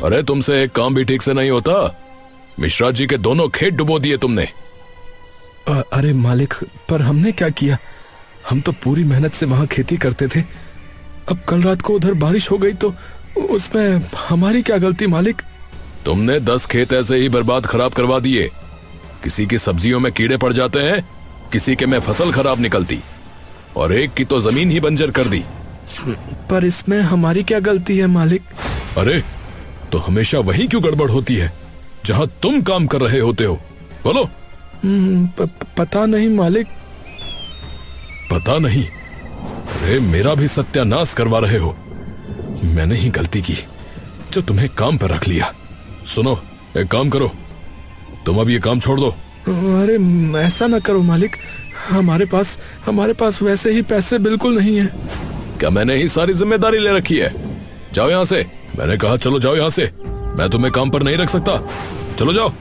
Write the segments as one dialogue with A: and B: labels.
A: अरे तुमसे एक काम भी ठीक से नहीं होता। मिश्रा जी के दोनों खेत डुबो दिए तुमने।
B: अरे मालिक, पर हमने क्या किया? हम तो पूरी मेहनत से वहां खेती करते थे। अब कल रात को उधर बारिश हो गई तो उसमें हमारी क्या गलती मालिक?
A: तुमने 10 खेत ऐसे ही बर्बाद खराब करवा दिए। किसी की सब्जियों में कीड़े पड़ जाते हैं, किसी के में फसल खराब निकलती, और एक की तो जमीन ही बंजर कर दी।
B: पर इसमें हमारी क्या गलती है मालिक?
A: अरे तो हमेशा वही क्यों गड़बड़ होती है जहां तुम काम कर रहे होते हो? बोलो।
B: पता नहीं मालिक।
A: पता नहीं? अरे मेरा भी सत्यानाश करवा रहे हो। मैंने ही गलती की जो तुम्हें काम पर रख लिया। सुनो, एक काम करो, तुम अब ये काम छोड़ दो।
B: अरे ऐसा ना करो मालिक, हमारे पास वैसे ही पैसे बिल्कुल नहीं है।
A: क्या मैंने ही सारी जिम्मेदारी ले रखी है? जाओ यहाँ से। मैंने कहा चलो जाओ यहाँ से। मैं तुम्हें काम पर नहीं रख सकता। चलो जाओ।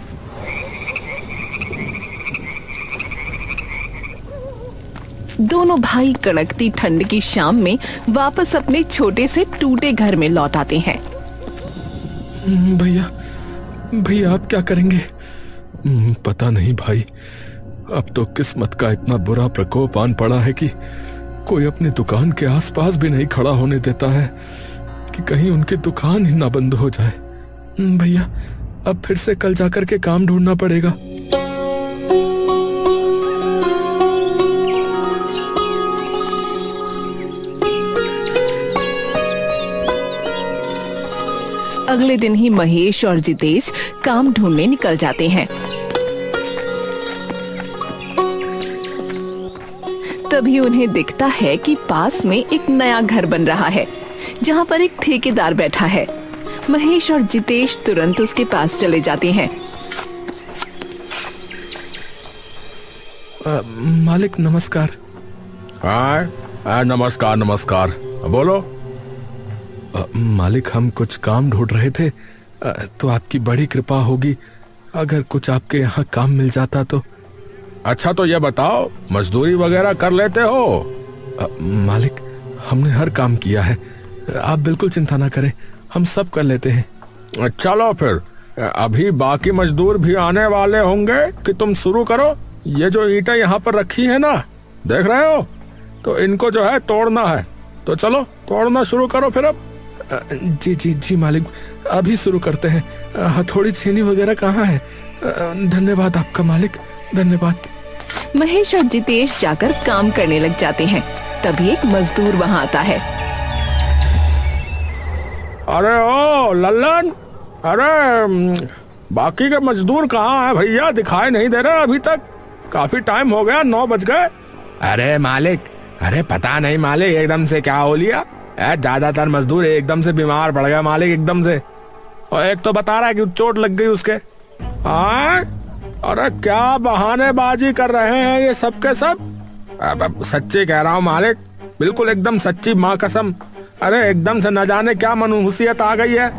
C: दोनों भाई कड़कती ठंड की शाम में वापस अपने छोटे से टूटे घर में लौट आते हैं।
B: भैया आप क्या करेंगे? पता नहीं भाई, अब तो किस्मत का इतना बुरा प्रकोप आन पड़ा है कि कोई अपनी दुकान के आसपास भी नहीं खड़ा होने देता है कि कहीं उनकी दुकान ही ना बंद हो जाए। भैया अब फिर से कल जाकर के काम ढूंढना पड़ेगा।
C: अगले दिन ही महेश और जितेश काम ढूंढने निकल जाते हैं। तभी उन्हें दिखता है कि पास में एक नया घर बन रहा है जहां पर एक ठेकेदार बैठा है। महेश और जितेश तुरंत उसके पास चले जाते हैं।
B: मालिक नमस्कार।
A: हाँ नमस्कार नमस्कार, बोलो।
B: मालिक हम कुछ काम ढूंढ रहे थे, तो आपकी बड़ी कृपा होगी अगर कुछ आपके यहाँ काम मिल जाता तो।
A: अच्छा तो ये बताओ, मजदूरी वगैरह कर लेते हो?
B: मालिक हमने हर काम किया है, आप बिल्कुल चिंता ना करें, हम सब कर लेते हैं।
A: चलो फिर, अभी बाकी मजदूर भी आने वाले होंगे कि तुम शुरू करो। ये जो ईंटें यहाँ पर रखी है ना, देख रहे हो, तो इनको जो है तोड़ना है। तो चलो तोड़ना शुरू करो फिर। अब
B: जी मालिक, अभी शुरू करते हैं। हथौड़ी छेनी वगैरह कहाँ है? धन्यवाद आपका मालिक, धन्यवाद।
C: महेश और जितेश जाकर काम करने लग जाते हैं। तभी एक मजदूर वहाँ आता है।
A: अरे ओ लल्लन, अरे बाकी के मजदूर कहाँ है भैया? दिखाई नहीं दे रहे अभी तक। काफी टाइम हो गया, 9 बज गए।
D: अरे मालिक, अरे पता नहीं मालिक एकदम से क्या हो लिया। ज्यादातर मजदूर एकदम से बीमार पड़ गया मालिक, एकदम से।
A: और एक तो बता रहा है कि चोट लग गई उसके। अरे क्या बहानेबाजी कर रहे हैं ये सब के सब?
D: अब सच्ची कह रहा हूँ मालिक, बिल्कुल एकदम सच्ची, माँ कसम।
A: अरे एकदम से न जाने क्या मनहूसियत आ गई है।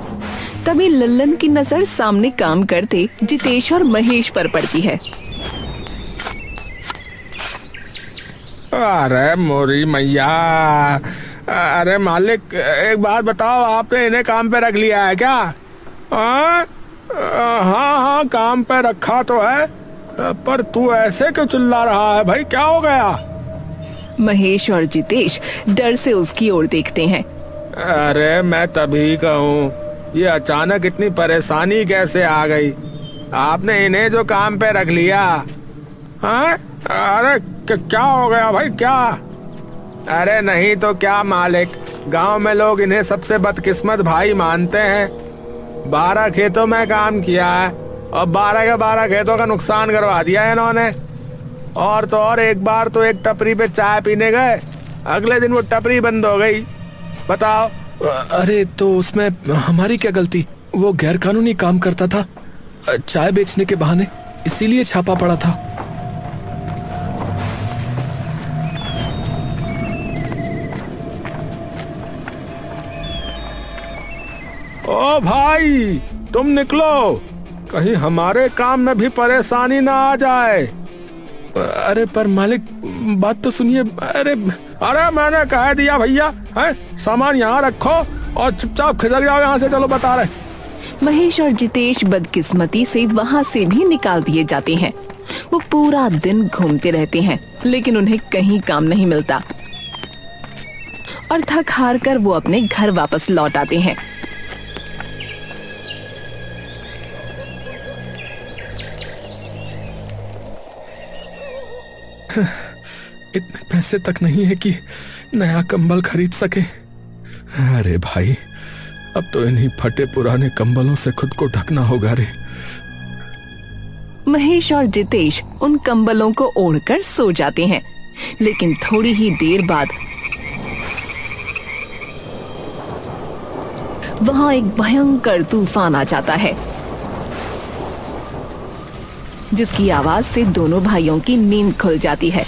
C: तभी लल्लन की नजर सामने काम करते जितेश और महेश पर पड़ती है।
D: अरे मोरी मैया, अरे मालिक एक बात बताओ, आपने इन्हें काम पे रख लिया है क्या?
A: हाँ काम पे रखा तो है, पर तू ऐसे क्यों चिल्ला रहा है भाई? क्या हो गया?
C: महेश और जितेश डर से उसकी ओर देखते हैं।
D: अरे मैं तभी कहूँ, ये अचानक इतनी परेशानी कैसे आ गई? आपने इन्हें जो काम पे रख लिया।
A: हाँ अरे क्या हो गया भाई, क्या?
D: अरे नहीं तो क्या मालिक, गांव में लोग इन्हें सबसे बदकिस्मत भाई मानते हैं। 12 खेतों में काम किया है और 12 के 12 खेतों का नुकसान करवा दिया है इन्होंने। और तो और, एक बार तो एक टपरी पे चाय पीने गए, अगले दिन वो टपरी बंद हो गई। बताओ।
B: अरे तो उसमें हमारी क्या गलती? वो गैर कानूनी काम करता था, चाय बेचने के बहाने, इसीलिए छापा पड़ा था।
A: ओ भाई तुम निकलो, कहीं हमारे काम में भी परेशानी ना आ जाए।
B: अरे पर मालिक बात तो सुनिए।
A: अरे मैंने कह दिया भैया, है सामान यहाँ रखो और चुपचाप खिसक जाओ यहाँ से। चलो बता रहे।
C: महेश और जितेश बदकिस्मती से वहाँ से भी निकाल दिए जाते हैं। वो पूरा दिन घूमते रहते हैं लेकिन उन्हें कहीं काम नहीं मिलता और थक हार कर वो अपने घर वापस लौट आते हैं।
B: इतने पैसे तक नहीं है कि नया कंबल खरीद सके। अरे भाई, अब तो इन्हीं फटे पुराने कंबलों से खुद को ढकना होगा रे।
C: महेश और जितेश उन कंबलों को ओढ़कर सो जाते हैं लेकिन थोड़ी ही देर बाद वहां एक भयंकर तूफान आ जाता है जिसकी आवाज से दोनों भाइयों की नींद खुल जाती है।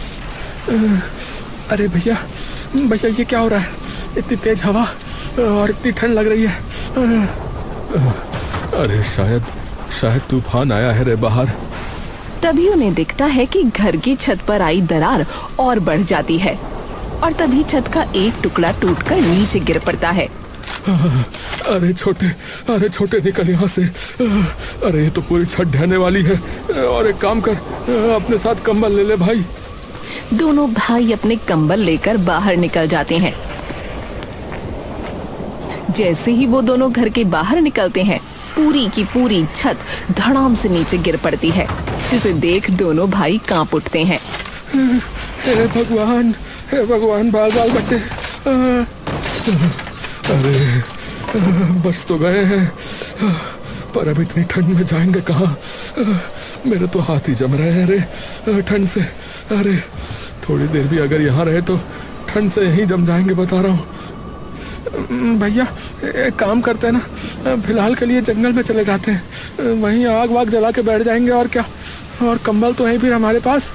B: अरे भैया भैया, ये क्या हो रहा है? इतनी तेज हवा और इतनी ठंड लग रही है। अरे शायद तूफान आया है रे बाहर।
C: तभी उन्हें दिखता है कि घर की छत पर आई दरार और बढ़ जाती है और तभी छत का एक टुकड़ा टूटकर नीचे गिर पड़ता है।
B: अरे छोटे निकल यहाँ से। अरे ये तो पूरी छत ढहने वाली है। और एक काम कर, अपने साथ कंबल ले ले भाई।
C: दोनों भाई अपने कंबल लेकर बाहर निकल जाते हैं। जैसे ही वो दोनों घर के बाहर निकलते हैं पूरी की पूरी छत धड़ाम से नीचे गिर पड़ती है जिसे देख दोनों भाई कांप उठते हैं।
B: हे भगवान, बाल बचे। अरे बच तो गए हैं, पर अब इतनी ठंड में जाएंगे कहाँ? मेरे तो हाथ ही जम रहे हैं रे ठंड से। अरे थोड़ी देर भी अगर यहाँ रहे तो ठंड से यहीं जम जाएंगे, बता रहा हूँ। भैया एक काम करते हैं ना, फिलहाल के लिए जंगल में चले जाते हैं, वहीं आग वाग जला के बैठ जाएंगे और क्या। और कंबल तो है फिर हमारे पास।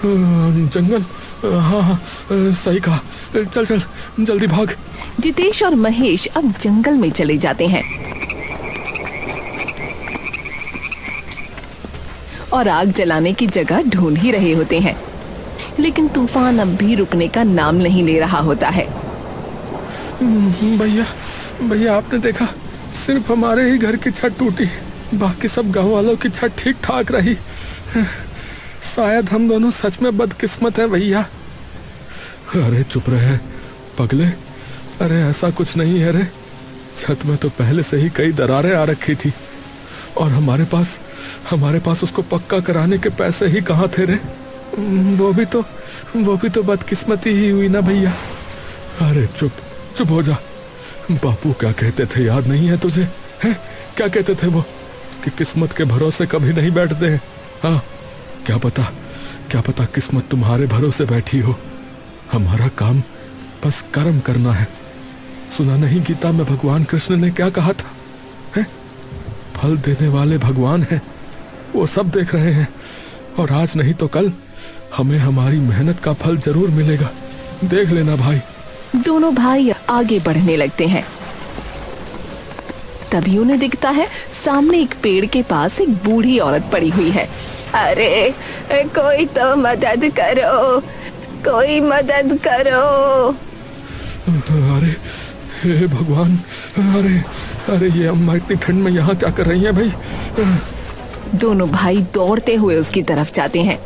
B: जंगल, हाँ सही कहा। चल जल्दी भाग।
C: जितेश और महेश अब जंगल में चले जाते हैं और आग जलाने की जगह ढूंढ ही रहे होते हैं लेकिन तूफान अब भी रुकने का नाम नहीं ले रहा होता है।
B: भैया आपने देखा, सिर्फ हमारे ही घर की छत टूटी, बाकी सब गांव वालों की छत ठीक ठाक रही। शायद हम दोनों सच में बदकिस्मत हैं भैया। अरे चुप रहे पगले, अरे ऐसा कुछ नहीं है रे। छत में तो पहले से ही कई दरारें आ रखी थी और हमारे पास उसको पक्का कराने के पैसे ही कहाँ थे रे। वो भी तो बदकिस्मती ही हुई ना भैया। अरे चुप हो जा। बापू क्या कहते थे याद नहीं है तुझे? हैं? क्या कहते थे वो कि किस्मत के भरोसे कभी नहीं बैठते हैं। हाँ, क्या पता किस्मत तुम्हारे भरोसे बैठी हो। हमारा काम बस कर्म करना है। सुना नहीं गीता में भगवान कृष्ण ने क्या कहा था? है? फल देने वाले भगवान हैं, वो सब देख रहे हैं और आज नहीं तो कल हमें हमारी मेहनत का फल जरूर मिलेगा। देख लेना भाई।
C: दोनों भाई आगे बढ़ने लगते हैं। तभी उन्हें दिखता है सामने एक पेड़ के पास एक बूढ़ी औरत पड़ी हुई है। अरे कोई तो मदद करो, कोई मदद करो।
B: अरे हे भगवान, अरे ये अम्मा इतनी ठंड में यहाँ क्या कर रही हैं भाई?
C: दोनों भाई दौड़ते हुए उसकी तरफ जाते हैं।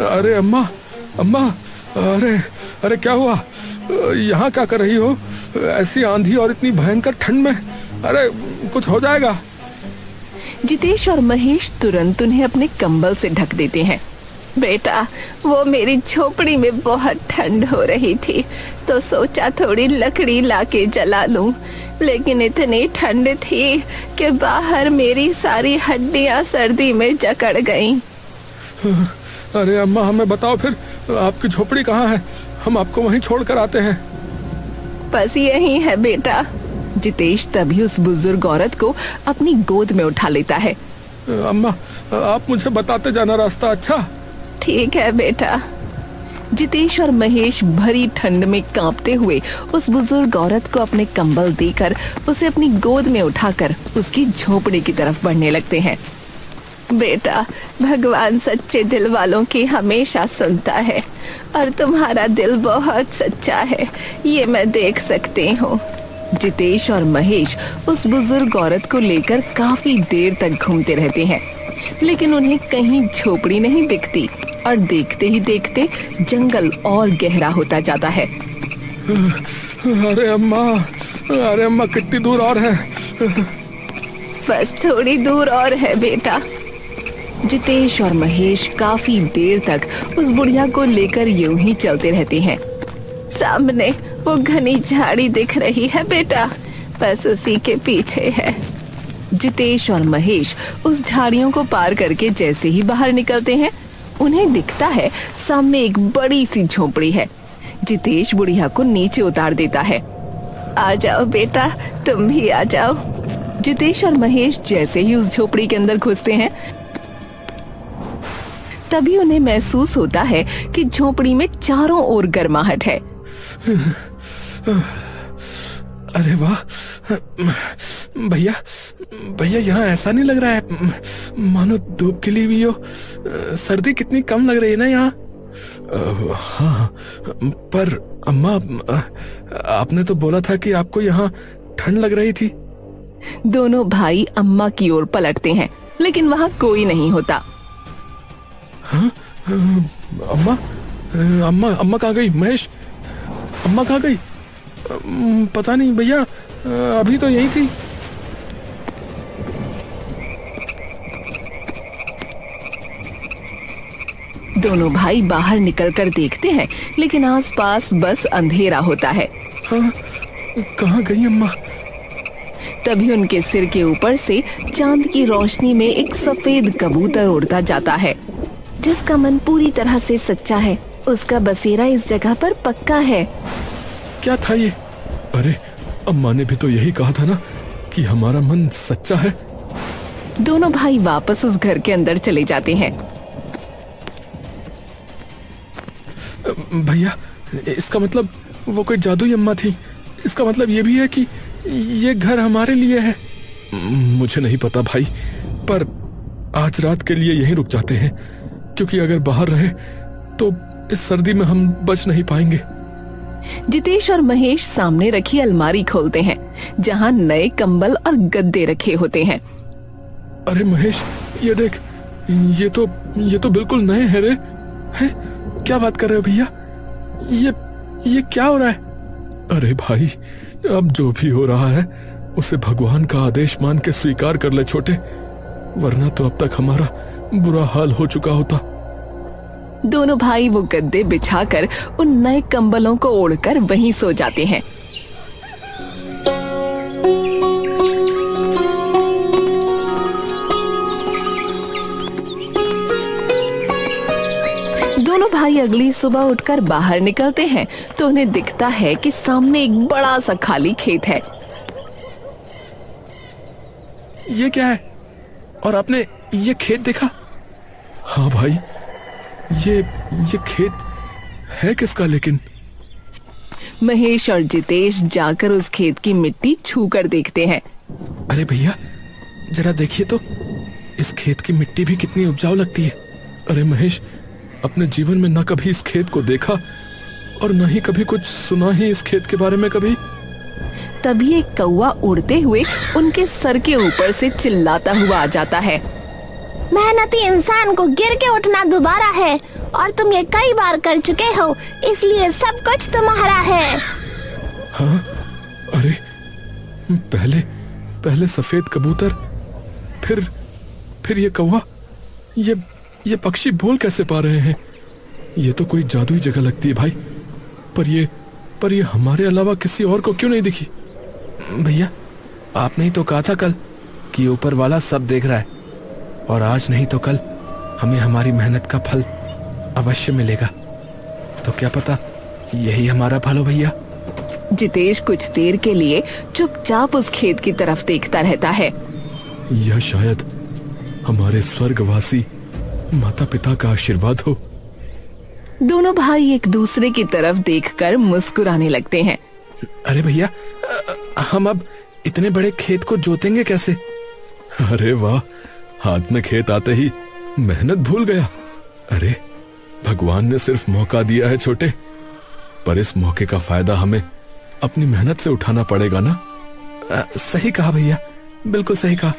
B: अरे अम्मा, अरे क्या हुआ? यहाँ क्या कर रही हो ऐसी आंधी और इतनी भयंकर ठंड में? अरे कुछ हो जाएगा।
C: जितेश और महेश तुरंत उन्हें अपने कंबल से ढक देते हैं। बेटा, वो मेरी झोपड़ी में बहुत ठंड हो रही थी तो सोचा थोड़ी लकड़ी लाके जला लूं, लेकिन इतनी ठंड थी कि बाहर मेरी सारी हड्डियां सर्दी में जकड़ गईं।
B: अरे अम्मा, हमें बताओ फिर आपकी झोपड़ी कहाँ है? हम आपको वहीं छोड़ कर आते हैं।
C: बस यही है बेटा। जितेश तभी उस बुजुर्ग औरत को अपनी गोद में उठा लेता है।
B: अम्मा, आप मुझे बताते जाना रास्ता। अच्छा
C: ठीक है बेटा। जितेश और महेश भरी ठंड में कांपते हुए उस बुजुर्ग औरत को अपने कंबल देकर उसे अपनी गोद में उठाकर उसकी झोपड़ी की तरफ बढ़ने लगते हैं। बेटा, भगवान सच्चे दिल वालों की हमेशा सुनता है और तुम्हारा दिल बहुत सच्चा है, ये मैं देख सकती हूँ। जितेश और महेश उस बुजुर्ग औरत को लेकर काफी देर तक घूमते रहते हैं, लेकिन उन्हें कहीं झोपड़ी नहीं दिखती और देखते ही देखते जंगल और गहरा होता जाता है।
B: अरे अम्मा कितनी दूर और है?
C: बस थोड़ी दूर और है बेटा। जितेश और महेश काफी देर तक उस बुढ़िया को लेकर यूं ही चलते रहते हैं। सामने वो घनी झाड़ी दिख रही है बेटा, बस उसी के पीछे है। जितेश और महेश उस झाड़ियों को पार करके जैसे ही बाहर निकलते हैं, उन्हें दिखता है सामने एक बड़ी सी झोपड़ी है। जितेश बुढ़िया को नीचे उतार देता है। आ जाओ बेटा, तुम भी आ जाओ। जितेश और महेश जैसे ही उस झोपड़ी के अंदर घुसते हैं, तभी उन्हें महसूस होता है कि झोपड़ी में चारों ओर गर्माहट है।
B: अरे वाह भैया यहाँ ऐसा नहीं लग रहा है मानो धूप खिली हुई हो। सर्दी कितनी कम लग रही है ना यहाँ। हाँ, पर अम्मा आपने तो बोला था कि आपको यहाँ ठंड लग रही थी।
C: दोनों भाई अम्मा की ओर पलटते हैं, लेकिन वहाँ कोई नहीं होता।
B: हाँ, अम्मा कहाँ गई? महेश, अम्मा कहाँ गई? पता नहीं भैया, अभी तो यही थी।
C: दोनों भाई बाहर निकलकर देखते हैं, लेकिन आसपास बस अंधेरा होता है।
B: हाँ, कहाँ गई अम्मा?
C: तभी उनके सिर के ऊपर से चांद की रोशनी में एक सफेद कबूतर उड़ता जाता है। जिसका मन पूरी तरह से सच्चा है, उसका बसेरा इस जगह पर पक्का है।
B: क्या था ये? अरे अम्मा ने भी तो यही कहा था ना कि हमारा मन सच्चा है।
C: दोनों भाई वापस उस घर के अंदर चले जाते हैं।
B: भैया, इसका मतलब वो कोई जादुई अम्मा थी। इसका मतलब ये भी है कि ये घर हमारे लिए है। मुझे नहीं पता भाई, पर आज रात के लिए यहीं रुक जाते हैं, क्योंकि अगर बाहर रहे तो इस सर्दी में हम बच नहीं पाएंगे।
C: जितेश और महेश सामने रखी अलमारी खोलते हैं, जहां नए कंबल और गद्दे रखे होते हैं।
B: अरे महेश, ये देख, ये तो बिल्कुल नए हैं रे। हैं? क्या बात कर रहे हो भैया? ये क्या हो रहा है? अरे भाई, अब जो भी हो रहा है उसे भगवान का आदेश मान के स्वीकार कर ले छोटे, वरना तो अब तक हमारा बुरा हाल हो चुका होता।
C: दोनों भाई वो गद्दे बिछाकर उन नए कंबलों को ओढ़कर वहीं सो जाते हैं। दोनों भाई अगली सुबह उठकर बाहर निकलते हैं तो उन्हें दिखता है कि सामने एक बड़ा सा खाली खेत है।
B: ये क्या है? और आपने ये खेत देखा? हाँ भाई, ये खेत है किसका? लेकिन
C: महेश और जितेश जाकर उस खेत की मिट्टी छूकर देखते हैं।
B: अरे भैया, जरा देखिए तो, इस खेत की मिट्टी भी कितनी उपजाऊ लगती है। अरे महेश, अपने जीवन में ना कभी इस खेत को देखा और ना ही कभी कुछ सुना ही इस खेत के बारे में कभी।
C: तभी एक कौवा उड़ते हुए उनके सर के ऊपर से चिल्लाता हुआ आ जाता है।
E: मेहनती इंसान को गिर के उठना दोबारा है, और तुम ये कई बार कर चुके हो, इसलिए सब कुछ तुम्हारा है।
B: हाँ? अरे पहले सफेद कबूतर, फिर ये कौवा, ये पक्षी बोल कैसे पा रहे हैं? ये तो कोई जादुई जगह लगती है भाई। पर ये हमारे अलावा किसी और को क्यों नहीं दिखी?
D: भैया, आपने ही तो कहा था कल कि ऊपर वाला सब देख रहा है, और आज नहीं तो कल हमें हमारी मेहनत का फल अवश्य मिलेगा। तो क्या पता यही हमारा फल हो भैया।
C: जितेश कुछ देर के लिए चुपचाप उस खेत की तरफ देखता रहता है।
B: यह शायद हमारे स्वर्गवासी माता पिता का आशीर्वाद हो।
C: दोनों भाई एक दूसरे की तरफ देखकर मुस्कुराने लगते हैं।
D: अरे भैया, हम अब इतने बड़े खेत को जोतेंगे कैसे?
B: अरे वाह, हाथ में खेत आते ही मेहनत भूल गया। अरे भगवान ने सिर्फ मौका दिया है छोटे, पर इस मौके का फायदा हमें अपनी मेहनत से उठाना पड़ेगा ना। सही कहा भैया, बिल्कुल सही कहा।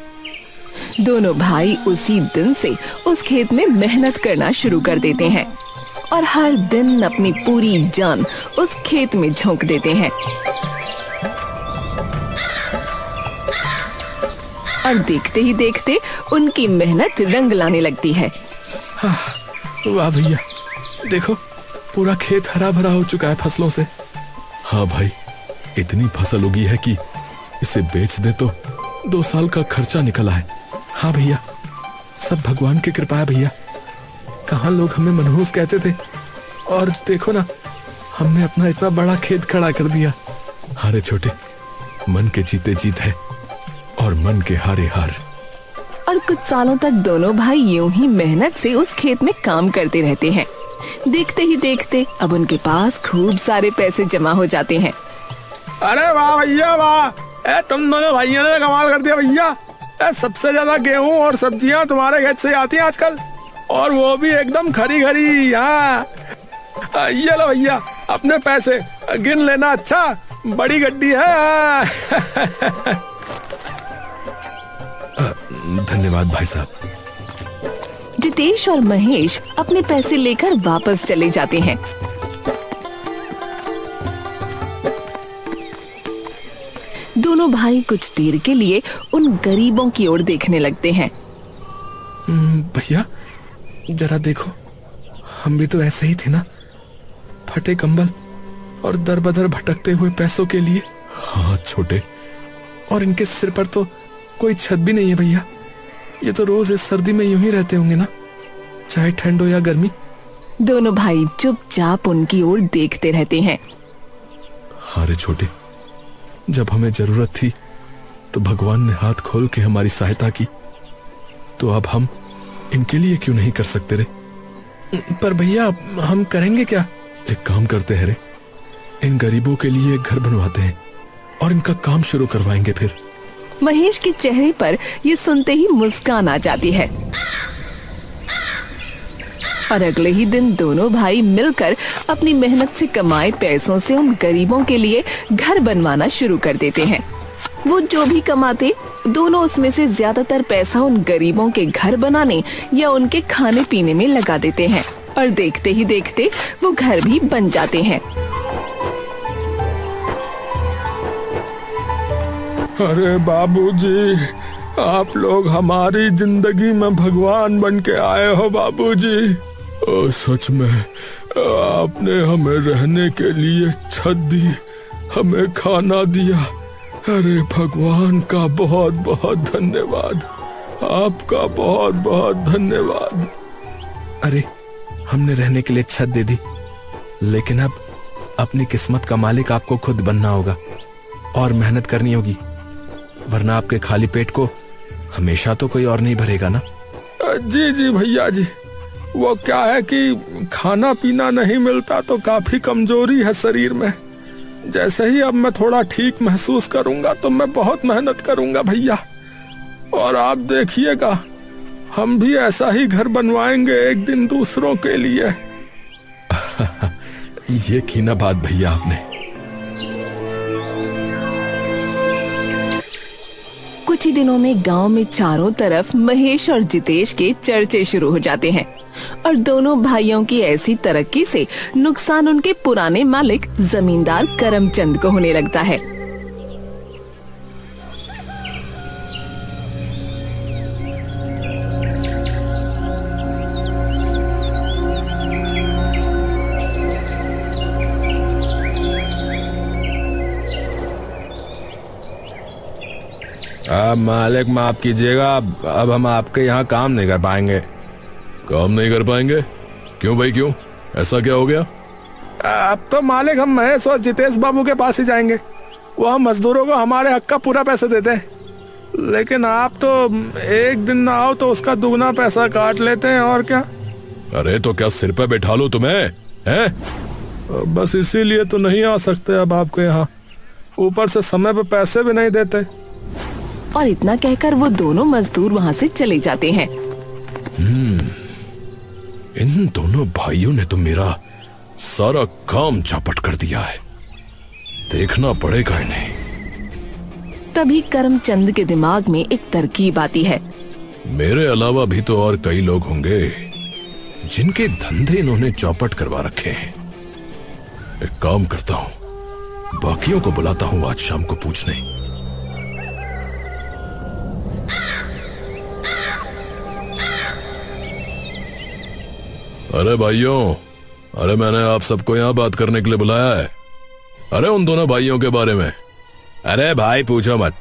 C: दोनों भाई उसी दिन से उस खेत में मेहनत करना शुरू कर देते हैं और हर दिन अपनी पूरी जान उस खेत में झोंक देते हैं। और देखते ही देखते उनकी मेहनत रंग लाने लगती है।
B: वाह भैया, देखो पूरा खेत हरा भरा हो चुका है फसलों से। हाँ भाई, इतनी फसल उगी है कि इसे बेच दे तो 2 साल का खर्चा निकला है। हाँ भैया, सब भगवान की कृपा है भैया। कहाँ लोग हमें मनहूस कहते थे, और देखो ना, हमने अपना इतना बड़ा खेत खड़ा कर दिया। हारे छोटे, मन के जीते जीत है और मन के हारे हार।
C: और कुछ सालों तक दोनों भाई यूं ही मेहनत से उस खेत में काम करते रहते हैं। देखते ही देखते अब उनके पास खूब सारे पैसे जमा हो जाते हैं।
D: अरे वाह भैया वाह, तुम दोनों भाइयों ने कमाल कर दिया भैया। सबसे ज्यादा गेहूं और सब्जियां तुम्हारे खेत से आती हैं आजकल, और वो भी एकदम खरी खरी। हाँ, ये लो भैया अपने पैसे, गिन लेना। अच्छा, बड़ी गड्डी है।
B: धन्यवाद भाई साहब।
C: जितेश और महेश अपने पैसे लेकर वापस चले जाते हैं। दोनों भाई कुछ देर के लिए उन गरीबों की ओर देखने लगते हैं।
B: भैया जरा देखो, हम भी तो ऐसे ही थे ना, फटे कंबल और दर बदर भटकते हुए पैसों के लिए। हाँ छोटे, और इनके सिर पर तो कोई छत भी नहीं है भैया। ये तो रोज इस सर्दी में यूं ही रहते होंगे ना, चाहे ठंड हो या गर्मी।
C: दोनों भाई चुपचाप उनकी ओर देखते रहते हैं।
B: हाँ रे छोटे, जब हमें जरूरत थी तो भगवान ने हाथ खोल के हमारी सहायता की, तो अब हम इनके लिए क्यों नहीं कर सकते रे? पर भैया हम करेंगे क्या? एक काम करते हैं रे, इन गरीबों के लिए एक घर बनवाते हैं और इनका काम शुरू करवाएंगे। फिर
C: महेश के चेहरे पर ये सुनते ही मुस्कान आ जाती है और अगले ही दिन दोनों भाई मिलकर अपनी मेहनत से कमाए पैसों से उन गरीबों के लिए घर बनवाना शुरू कर देते हैं। वो जो भी कमाते, दोनों उसमें से ज्यादातर पैसा उन गरीबों के घर बनाने या उनके खाने पीने में लगा देते हैं और देखते ही देखते वो घर भी बन जाते हैं।
D: अरे बाबूजी, आप लोग हमारी जिंदगी में भगवान बन के आए हो बाबूजी।
B: सच में आपने हमें रहने के लिए छत दी, हमें खाना दिया। अरे भगवान का बहुत बहुत धन्यवाद, आपका बहुत बहुत धन्यवाद। अरे हमने रहने के लिए छत दे दी, लेकिन अब अपनी किस्मत का मालिक आपको खुद बनना होगा और मेहनत करनी होगी, वरना आपके खाली पेट को हमेशा तो कोई और नहीं भरेगा ना।
D: जी जी भैया जी, वो क्या है कि खाना पीना नहीं मिलता तो काफी कमजोरी है शरीर में। जैसे ही अब मैं थोड़ा ठीक महसूस करूंगा तो मैं बहुत मेहनत करूंगा भैया, और आप देखिएगा हम भी ऐसा ही घर बनवाएंगे एक दिन दूसरों के लिए।
B: ये की ना बात भैया आपने।
C: कुछ ही दिनों में गांव में चारों तरफ महेश और जितेश के चर्चे शुरू हो जाते हैं और दोनों भाइयों की ऐसी तरक्की से नुकसान उनके पुराने मालिक जमींदार करमचंद को होने लगता है।
D: मालिक माफ कीजिएगा, अब हम आपके यहाँ काम नहीं कर पाएंगे।
A: काम नहीं कर पाएंगे? क्यों भाई क्यों, ऐसा क्या हो गया?
D: अब तो मालिक हम महेश और जितेश बाबू के पास ही जाएंगे। वो हम मजदूरों को हमारे हक का पूरा पैसा देते हैं, लेकिन आप तो एक दिन ना आओ तो उसका दुगना पैसा काट लेते हैं। और क्या?
A: अरे तो क्या सिर पे बैठा लो तुम्हें हैं?
D: बस इसीलिए तो नहीं आ सकते अब आपके यहाँ, ऊपर से समय पे पैसे भी नहीं देते।
C: और इतना कहकर वो दोनों मजदूर वहाँ से चले जाते हैं।
A: इन दोनों भाइयों ने तो मेरा सारा काम चौपट कर दिया है, देखना पड़ेगा इन्हें।
C: तभी करमचंद के दिमाग में एक तरकीब आती है।
A: मेरे अलावा भी तो और कई लोग होंगे जिनके धंधे इन्होंने चौपट करवा रखे हैं। एक काम करता हूं, बाकियों को बुलाता हूं आज शाम को पूछने। अरे भाइयों, अरे मैंने आप सबको यहां बात करने के लिए बुलाया है। अरे उन दोनों भाइयों के बारे में। अरे भाई पूछो मत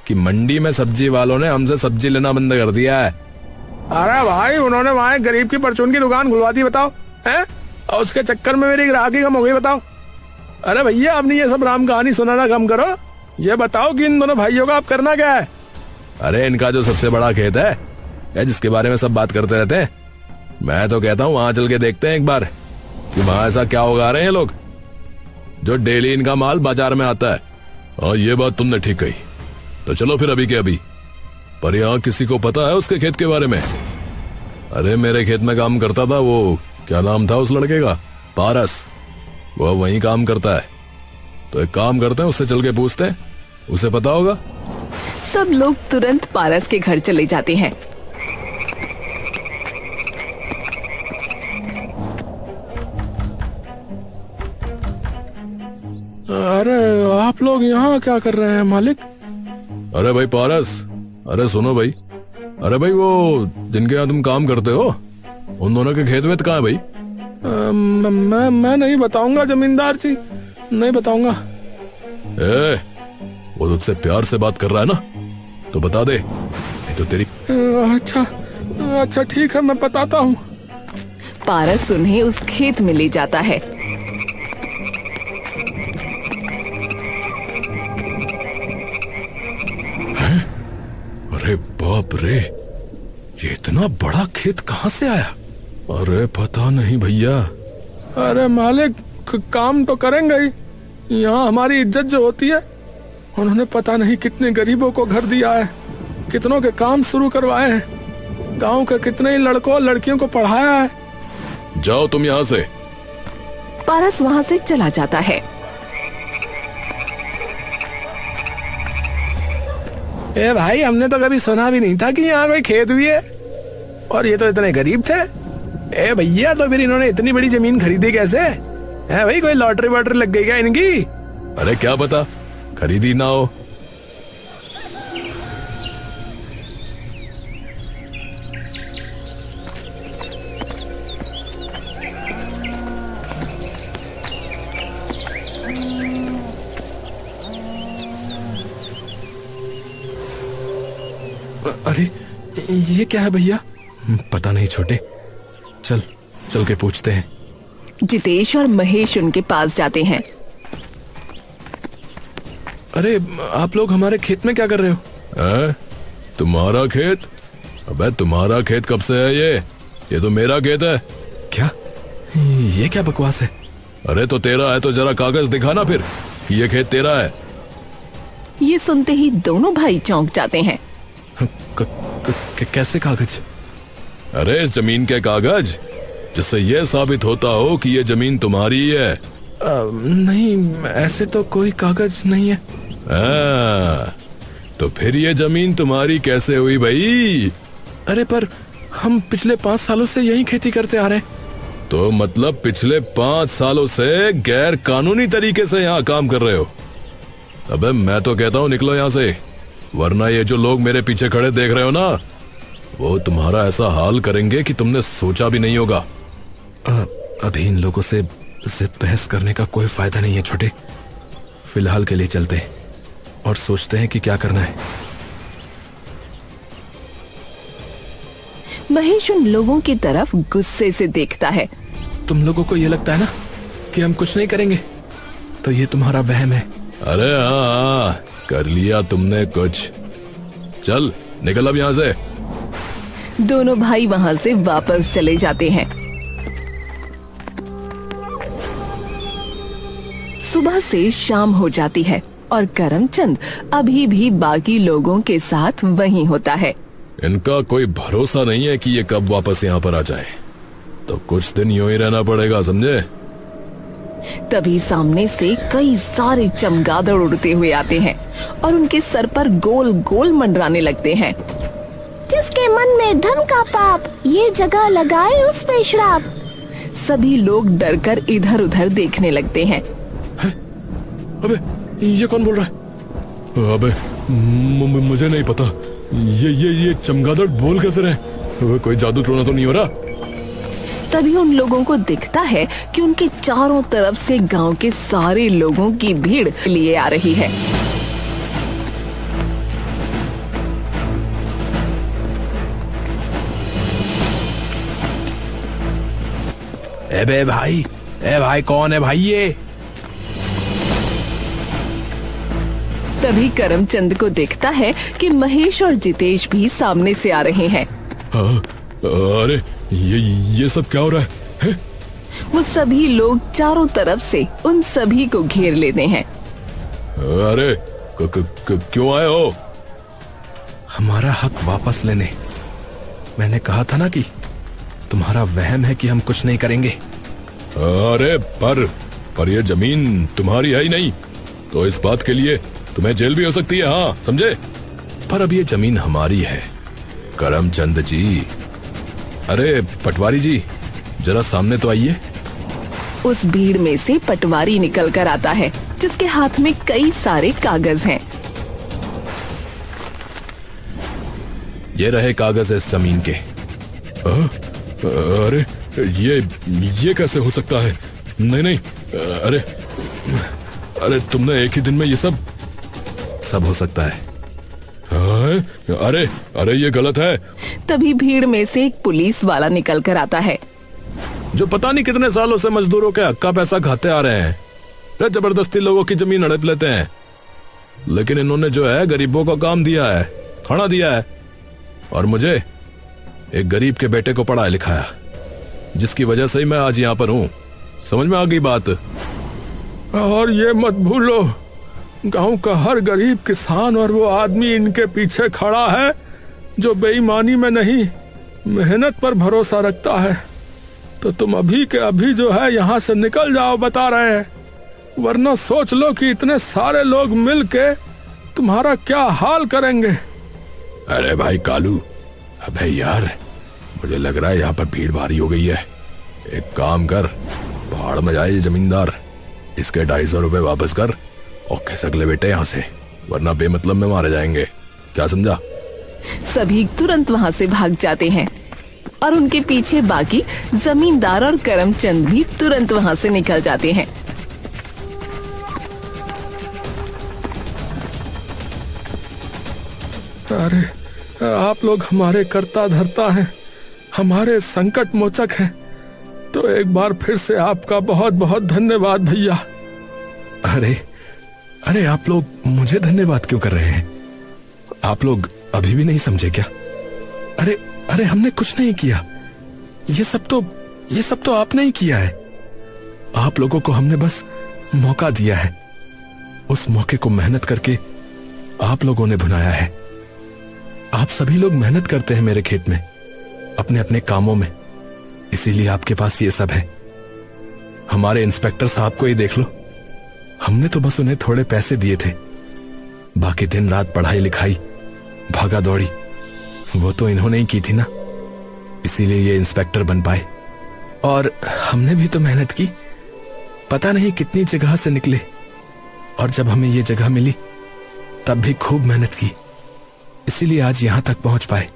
A: कि मंडी में सब्जी वालों ने हमसे सब्जी लेना बंद कर दिया है।
D: अरे भाई, उन्होंने वहाँ गरीब की परचून की दुकान खुलवा दी, बताओ हैं? और उसके चक्कर में मेरी ग्राहकी कम हो गई, बताओ। अरे भैया, आपने ये सब राम कहानी सुनाना कम करो। ये बताओ कि इन दोनों भाइयों का आप करना क्या है?
A: अरे इनका जो सबसे बड़ा खेत है या जिसके बारे में सब बात करते रहते हैं, मैं तो कहता हूँ वहां चल के देखते हैं एक बार कि वहां ऐसा क्या उगा रहे हैं लोग जो डेली इनका माल बाजार में आता है। हाँ, ये बात तुमने ठीक कही। तो चलो फिर अभी के अभी। पर यहाँ किसी को पता है उसके खेत के बारे में? अरे मेरे खेत में काम करता था वो, क्या नाम था उस लड़के का? पारस। वो वहीं काम करता है। तो एक काम करते हैं, उससे चल के पूछते हैं, उसे पता होगा।
C: सब लोग तुरंत पारस के घर चले जाते हैं।
D: अरे आप लोग यहाँ क्या कर रहे हैं मालिक?
A: अरे भाई पारस, अरे सुनो भाई। अरे भाई, वो जिनके यहाँ तुम काम करते हो उन दोनों के खेत वेत कहाँ है भाई?
D: मैं नहीं बताऊंगा जमींदार जी, नहीं बताऊंगा।
A: वो तुझसे प्यार से बात कर रहा है ना, तो बता दे, नहीं तो तेरी।
D: अच्छा ठीक है, मैं बताता हूँ।
C: पारस उन्हें उस खेत में ले जाता है।
A: अरे बाप रे, ये इतना बड़ा खेत कहाँ से आया? अरे पता नहीं भैया।
D: अरे मालिक, काम तो करेंगे ही, यहाँ हमारी इज्जत जो होती है। उन्होंने पता नहीं कितने गरीबों को घर दिया है, कितनों के काम शुरू करवाए हैं, गांव के कितने ही लड़कों और लड़कियों को पढ़ाया है।
A: जाओ तुम यहाँ से।
C: पारस वहाँ से चला जाता है।
D: ए भाई, हमने तो कभी सुना भी नहीं था कि यहाँ कोई खेत भी है, और ये तो इतने गरीब थे। ए भैया, तो फिर इन्होंने इतनी बड़ी जमीन खरीदी कैसे? है भाई, कोई लॉटरी वॉटरी लग गई क्या इनकी?
A: अरे क्या पता, खरीदी ना हो।
B: अरे ये क्या है भैया? पता नहीं छोटे, चल के पूछते हैं।
C: जितेश और महेश उनके पास जाते हैं।
B: अरे आप लोग हमारे खेत में क्या कर रहे हो?
A: तुम्हारा खेत? अबे तुम्हारा खेत कब से है ये तो मेरा खेत है।
B: क्या? ये क्या बकवास है?
A: अरे तो तेरा है तो जरा कागज दिखा ना फिर कि ये खेत तेरा है।
C: ये सुनते ही दोनों भाई चौंक जाते हैं।
B: कैसे कागज?
A: अरे इस जमीन के कागज, जिससे यह साबित होता हो कि ये जमीन तुम्हारी है।
B: नहीं, ऐसे तो कोई कागज नहीं है।
A: तो फिर ये जमीन तुम्हारी कैसे हुई भाई?
B: अरे पर हम पिछले 5 सालों से यही खेती करते आ रहे हैं।
A: तो मतलब पिछले 5 सालों से गैर कानूनी तरीके से यहाँ काम कर रहे हो? अबे मैं तो कहता हूँ निकलो यहाँ से, वरना ये जो लोग मेरे पीछे खड़े देख रहे हो ना, वो तुम्हारा ऐसा हाल करेंगे कि तुमने सोचा भी नहीं होगा।
B: अभी इन लोगों से जिद बहस करने का कोई फायदा नहीं है छोटे। फिलहाल के लिए चलते हैं और सोचते हैं कि क्या करना है।
C: महेश उन लोगों की तरफ गुस्से से देखता है।
B: तुम लोगों को ये लगता है ना कि हम कुछ नहीं करेंगे, तो ये तुम्हारा वहम है।
A: अरे हाँ, कर लिया तुमने कुछ। चल निकल अब यहाँ से।
C: दोनों भाई वहाँ से वापस चले जाते हैं। सुबह से शाम हो जाती है और करमचंद अभी भी बाकी लोगों के साथ वहीं होता है।
A: इनका कोई भरोसा नहीं है कि ये कब वापस यहाँ पर आ जाए, तो कुछ दिन यूं ही रहना पड़ेगा, समझे?
C: तभी सामने से कई सारे चमगादड़ उड़ते हुए आते हैं और उनके सर पर गोल गोल मंडराने लगते हैं।
E: जिसके मन में धन का पाप, ये जगह लगाए उस पे श्राप।
C: सभी लोग डरकर इधर उधर देखने लगते हैं।
A: अबे ये कौन बोल रहा है? अबे मुझे नहीं पता। ये चमगादड़ बोल कैसे रहे? अबे कोई जादू टोना तो नहीं हो रहा?
C: तभी उन लोगों को दिखता है कि उनके चारों तरफ से गांव के सारे लोगों की भीड़ लिए आ रही है।
D: ए भाई कौन है भाई ये?
C: तभी करमचंद को दिखता है कि महेश और जितेश भी सामने से आ रहे हैं।
A: अरे ये सब क्या हो रहा है?
C: वो सभी लोग चारों तरफ से उन सभी को घेर लेते हैं।
A: अरे क्यों आए हो?
B: हमारा हक वापस लेने। मैंने कहा था ना कि तुम्हारा वहम है कि हम कुछ नहीं करेंगे।
A: अरे पर ये जमीन तुम्हारी है ही नहीं, तो इस बात के लिए तुम्हें जेल भी हो सकती है, हाँ समझे?
B: पर अब ये जमीन हमारी है।
A: करमचंद जी, अरे पटवारी जी, जरा सामने तो आइए।
C: उस भीड़ में से पटवारी निकल कर आता है, जिसके हाथ में कई सारे कागज हैं।
A: ये रहे कागज इस जमीन के। अरे ये कैसे हो सकता है? नहीं, अरे तुमने एक ही दिन में ये सब
B: हो सकता है।
A: अरे ये गलत है।
C: तभी भीड़ में से एक पुलिस वाला निकल कर आता है,
A: जो पता नहीं कितने सालों से मजदूरों के हक का पैसा खाते आ रहे हैं। जबरदस्ती लोगों की जमीन हड़प लेते हैं, लेकिन इन्होंने जो है गरीबों का काम दिया है, खाना दिया है, और मुझे एक गरीब के बेटे को पढ़ाया लिखाया, जिसकी वजह से ही मैं आज यहाँ पर हूँ। समझ में आ गई बात?
B: और ये मत भूलो, गांव का हर गरीब किसान और वो आदमी इनके पीछे खड़ा है जो बेईमानी में नहीं, मेहनत पर भरोसा रखता है। तो तुम अभी के अभी जो है यहाँ से निकल जाओ, बता रहे हैं, वरना सोच लो कि इतने सारे लोग मिलके तुम्हारा क्या हाल करेंगे।
A: अरे भाई कालू, अबे यार, मुझे लग रहा है यहाँ पर भीड़ भारी हो गई है। एक काम कर, पहाड़ में जाए जमींदार, इसके 250 रुपए वापस कर और खिसक ले बेटे यहाँ से, वरना बेमतलब में मारे जाएंगे। क्या समझा?
C: सभी तुरंत वहाँ से भाग जाते हैं और उनके पीछे बाकी जमींदार और करमचंद भी तुरंत वहाँ से निकल जाते हैं।
B: अरे आप लोग हमारे कर्ता धर्ता हैं, हमारे संकट मोचक हैं, तो एक बार फिर से आपका बहुत बहुत धन्यवाद भैया। अरे आप लोग मुझे धन्यवाद क्यों कर रहे हैं? आप लोग अभी भी नहीं समझे क्या? अरे हमने कुछ नहीं किया, ये सब तो आपने ही किया है। आप लोगों को हमने बस मौका दिया है, उस मौके को मेहनत करके आप लोगों ने भुनाया है। आप सभी लोग मेहनत करते हैं मेरे खेत में, अपने अपने कामों में, इसीलिए आपके पास ये सब है। हमारे इंस्पेक्टर साहब को ही देख लो, हमने तो बस उन्हें थोड़े पैसे दिए थे, बाकी दिन रात पढ़ाई लिखाई भागा दौड़ी वो तो इन्होंने ही की थी ना, इसीलिए ये इंस्पेक्टर बन पाए। और हमने भी तो मेहनत की, पता नहीं कितनी जगह से निकले, और जब हमें ये जगह मिली तब भी खूब मेहनत की, इसीलिए आज यहां तक पहुंच पाए।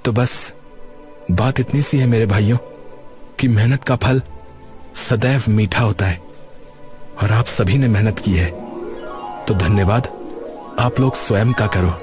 B: तो बस बात इतनी सी है मेरे भाइयों कि मेहनत का फल सदैव मीठा होता है, और आप सभी ने मेहनत की है, तो धन्यवाद आप लोग स्वयं का करो।